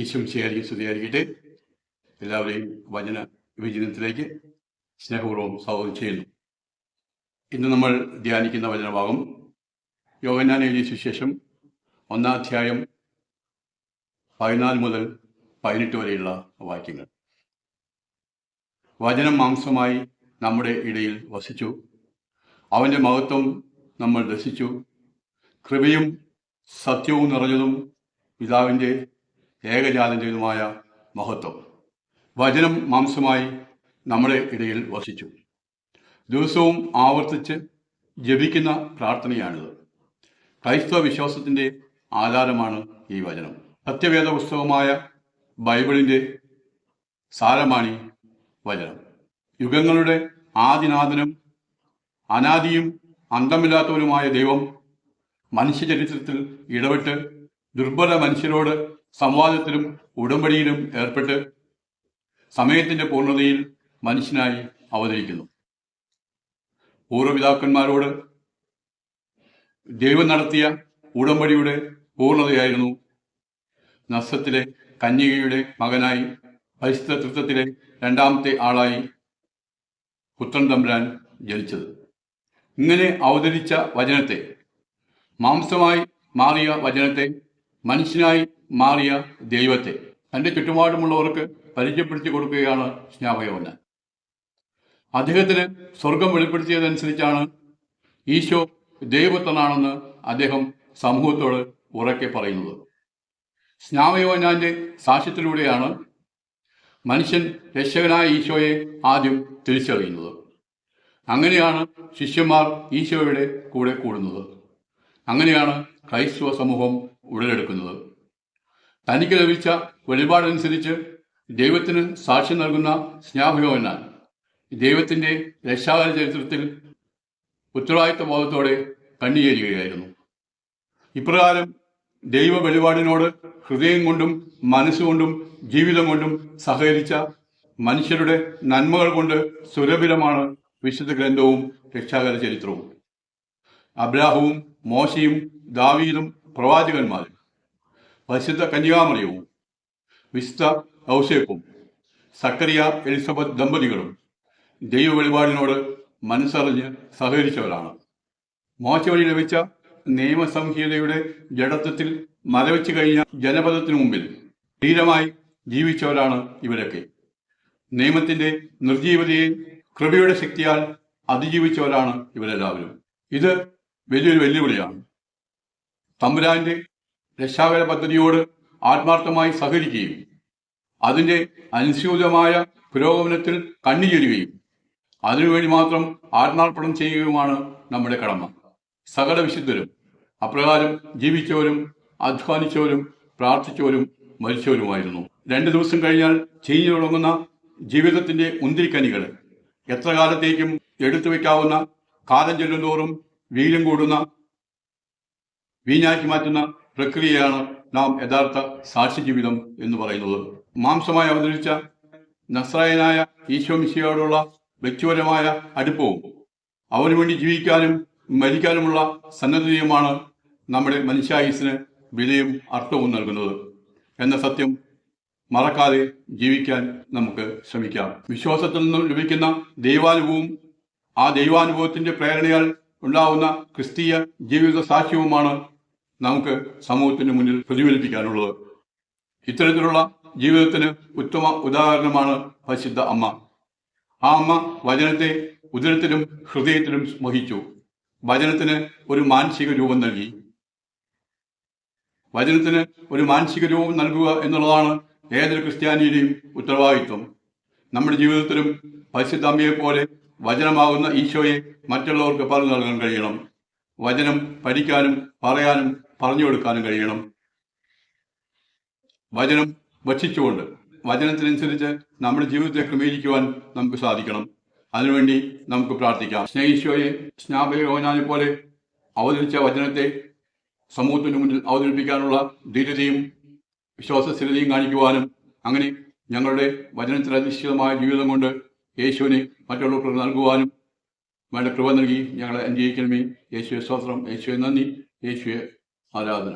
ഈശോം സ്തുതിയായിരിക്കട്ടെ. എല്ലാവരെയും വചന വിചിന്തനത്തിലേക്ക് സ്നേഹപൂർവ്വം സ്വാഗതം ചെയ്യുന്നു. ഇന്ന് നമ്മൾ ധ്യാനിക്കുന്ന വചനഭാഗം യോഹന്നാൻ എഴുതിയ സുവിശേഷം 1-ാം അധ്യായം 14 മുതൽ 18 വരെയുള്ള വാക്യങ്ങൾ. വചനം മാംസമായി നമ്മുടെ ഇടയിൽ വസിച്ചു, അവൻ്റെ മഹത്വം നമ്മൾ ദർശിച്ചു, കൃപയും സത്യവും നിറഞ്ഞതും പിതാവിൻ്റെ ഏകജാതൻ്റെതുമായ മഹത്വം. വചനം മാംസമായി നമ്മുടെ ഇടയിൽ വസിച്ചു. ദിവസവും ആവർത്തിച്ച് ജപിക്കുന്ന പ്രാർത്ഥനയാണിത്. ക്രൈസ്തവ വിശ്വാസത്തിൻ്റെ ആധാരമാണ് ഈ വചനം. സത്യവേദ പുസ്തകമായ ബൈബിളിൻ്റെ സാരമാണ് വചനം. യുഗങ്ങളുടെ ആദിനാഥനും അനാദിയും അന്തമില്ലാത്തവരുമായ ദൈവം മനുഷ്യചരിത്രത്തിൽ ഇടപെട്ട് ദുർബല മനുഷ്യരോട് സംവാദത്തിലും ഉടമ്പടിയിലും ഏർപ്പെട്ട് സമയത്തിൻ്റെ പൂർണ്ണതയിൽ മനുഷ്യനായി അവതരിക്കുന്നു. പൂർവ്വപിതാക്കന്മാരോട് ദൈവം നടത്തിയ ഉടമ്പടിയുടെ പൂർണ്ണതയായിരുന്നു നസ്രത്തിലെ കന്യകയുടെ മകനായി പരിശുദ്ധ തൃത്വത്തിലെ രണ്ടാമത്തെ ആളായി പുത്രൻ തമ്പുരാൻ ജനിച്ചത്. ഇങ്ങനെ അവതരിച്ച വചനത്തെ, മാംസമായി മാറിയ വചനത്തെ, മനുഷ്യനായി മാറിയ ദൈവത്തെ തൻ്റെ ചുറ്റുപാടുമുള്ളവർക്ക് പരിചയപ്പെടുത്തി കൊടുക്കുകയാണ് സ്നാപയോഹന്നാൻ. അദ്ദേഹത്തിന് സ്വർഗം വെളിപ്പെടുത്തിയതനുസരിച്ചാണ് ഈശോ ദൈവപുത്രനാണെന്ന് അദ്ദേഹം സമൂഹത്തോട് ഉറക്കെ പറയുന്നത്. സ്നാപയോഹന്നാന്റെ സാക്ഷ്യത്തിലൂടെയാണ് മനുഷ്യൻ രക്ഷകനായ ഈശോയെ ആദ്യം തിരിച്ചറിയുന്നത്. അങ്ങനെയാണ് ശിഷ്യന്മാർ ഈശോയുടെ കൂടെ കൂടുന്നത്. അങ്ങനെയാണ് ക്രൈസ്തവ സമൂഹം ഉടലെടുക്കുന്നത്. തനിക്ക് ലഭിച്ച വെളിപാടനുസരിച്ച് ദൈവത്തിന് സാക്ഷ്യം നൽകുന്ന സ്നാപയോഹന്നാൻ ദൈവത്തിൻ്റെ രക്ഷാകര ചരിത്രത്തിൽ ഉത്തരവാദിത്വ ബോധത്തോടെ കണ്ണുചേരുകയായിരുന്നു. ഇപ്രകാരം ദൈവ വെളിപാടിനോട് ഹൃദയം കൊണ്ടും മനസ്സുകൊണ്ടും ജീവിതം കൊണ്ടും സഹകരിച്ച മനുഷ്യരുടെ നന്മകൾ കൊണ്ട് സുരഭിലമാണ് വിശുദ്ധ ഗ്രന്ഥവും രക്ഷാകര ചരിത്രവും. അബ്രാഹവും മോശയും ദാവീദും പ്രവാചകന്മാരും, പരിശുദ്ധ കന്യാമറിയവും വിശുദ്ധ ഔസേപ്പും സക്കറിയ എലിസബത്ത് ദമ്പതികളും ദൈവ വെളിപാടിനോട് മനസ്സറിഞ്ഞ് സഹകരിച്ചവരാണ്. മോശ വഴി ലഭിച്ച നിയമസംഹിതയുടെ ജഡത്വത്തിൽ മരവിച്ചു കഴിഞ്ഞ ജനപദത്തിനു മുമ്പിൽ ധീരമായി ജീവിച്ചവരാണ് ഇവരൊക്കെ. നിയമത്തിന്റെ നിർജീവതയെ കൃപയുടെ ശക്തിയാൽ അതിജീവിച്ചവരാണ് ഇവരെല്ലാവരും. ഇത് വലിയൊരു വെല്ലുവിളിയാണ്. തമ്പുരാന്റെ രക്ഷാകര പദ്ധതിയോട് ആത്മാർത്ഥമായി സഹകരിക്കുകയും അതിൻ്റെ അനുസ്യൂതമായ പുരോഗമനത്തിൽ കണ്ണുചേരുകയും അതിനുവേണ്ടി മാത്രം ആത്മാർപ്പണം ചെയ്യുകയുമാണ് നമ്മുടെ കടമ. സകല വിശുദ്ധരും അപ്രകാരം ജീവിച്ചവരും അധ്വാനിച്ചവരും പ്രാർത്ഥിച്ചവരും മരിച്ചവരുമായിരുന്നു. 2 ദിവസം കഴിഞ്ഞാൽ ചീഞ്ഞു തുടങ്ങുന്ന ജീവിതത്തിന്റെ മുന്തിരിക്കനികൾ എത്ര കാലത്തേക്കും എടുത്തു വയ്ക്കാവുന്ന, കാലം ചെല്ലുന്തോറും വീര്യം കൂടുന്ന വീഞ്ഞാക്കി മാറ്റുന്ന പ്രക്രിയയാണ് നാം യഥാർത്ഥ സാക്ഷി ജീവിതം എന്ന് പറയുന്നത്. മാംസമായി അവതരിച്ച നസ്രായനായ ഈശോ മിശിഹായോടുള്ള വ്യക്തിപരമായ അടുപ്പവും അവന് വേണ്ടി ജീവിക്കാനും മരിക്കാനുമുള്ള സന്നദ്ധതയുമാണ് നമ്മുടെ മനുഷ്യായുസ്സിന് വിലയും അർത്ഥവും നൽകുന്നത് എന്ന സത്യം മറക്കാതെ ജീവിക്കാൻ നമുക്ക് ശ്രമിക്കാം. വിശ്വാസത്തിൽ നിന്നും ലഭിക്കുന്ന ദൈവാനുഭവവും ആ ദൈവാനുഭവത്തിന്റെ പ്രേരണയാൽ ഉണ്ടാവുന്ന ക്രിസ്തീയ ജീവിത സാക്ഷ്യവുമാണ് നമുക്ക് സമൂഹത്തിന് മുന്നിൽ പ്രതിഫലിപ്പിക്കാനുള്ളത്. ഇത്തരത്തിലുള്ള ജീവിതത്തിന് ഉത്തമ ഉദാഹരണമാണ് പരിശുദ്ധ അമ്മ. ആ അമ്മ വചനത്തെ ഉദരത്തിലും ഹൃദയത്തിലും വഹിച്ചു. വചനത്തിന് ഒരു മാനസിക രൂപം നൽകി. വചനത്തിന് ഒരു മാനസിക രൂപം നൽകുക എന്നുള്ളതാണ് ഏതൊരു ക്രിസ്ത്യാനിയുടെയും ഉത്തരവാദിത്വം. നമ്മുടെ ജീവിതത്തിലും പരിശുദ്ധ അമ്മയെപ്പോലെ വചനമാകുന്ന ഈശോയെ മറ്റുള്ളവർക്ക് പറഞ്ഞു നൽകാൻ കഴിയണം. വചനം പഠിക്കാനും പറയാനും പറഞ്ഞു കൊടുക്കാനും കഴിയണം. വചനം ഭക്ഷിച്ചുകൊണ്ട് വചനത്തിനനുസരിച്ച് നമ്മുടെ ജീവിതത്തെ ക്രമീകരിക്കുവാൻ നമുക്ക് സാധിക്കണം. അതിനുവേണ്ടി നമുക്ക് പ്രാർത്ഥിക്കാം. ഈശോയെ സ്നാപയോഹന്നാനെ പോലെ അവതരിച്ച വചനത്തെ സമൂഹത്തിന് മുന്നിൽ അവതരിപ്പിക്കാനുള്ള ധീരതയും വിശ്വാസസ്ഥിരതയും കാണിക്കുവാനും അങ്ങനെ ഞങ്ങളുടെ വചനത്തിൽ അധിഷ്ഠിതമായ ജീവിതം കൊണ്ട് യേശുവിനെ മറ്റുള്ളവർക്ക് നൽകുവാനും വേണ്ട കൃപ നൽകി ഞങ്ങളെ അനുഗ്രഹിക്കണമേ. യേശുവെ സ്തോത്രം, യേശുവെ നന്ദി, യേശുവെ ആരാധന.